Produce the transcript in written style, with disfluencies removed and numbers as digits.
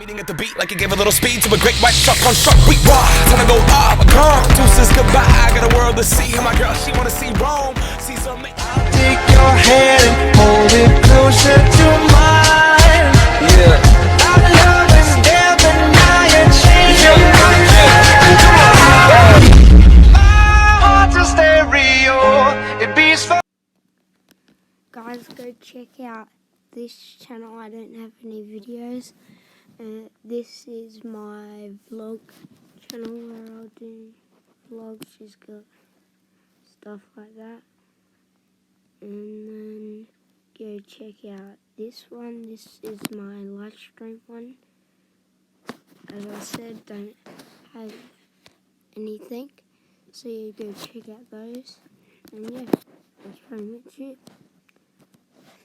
Meeting at the beat like it gave a little speed to a great white truck on truck beat. Raw, time to go up, come. Deuces goodbye. I got a world to see. And my girl, she wanna see Rome. See some. Take your hand and hold it closer to mine. Yeah. Our love is never nigh change your mind. My heart's a stereo. It beats for. Guys, go check out this channel. I don't have any videos. This is my vlog channel where I'll do vlogs. She's got stuff like that. And then go check out this one. This is my live stream one. As I said, don't have anything. So you go check out those. And yeah, that's pretty much it.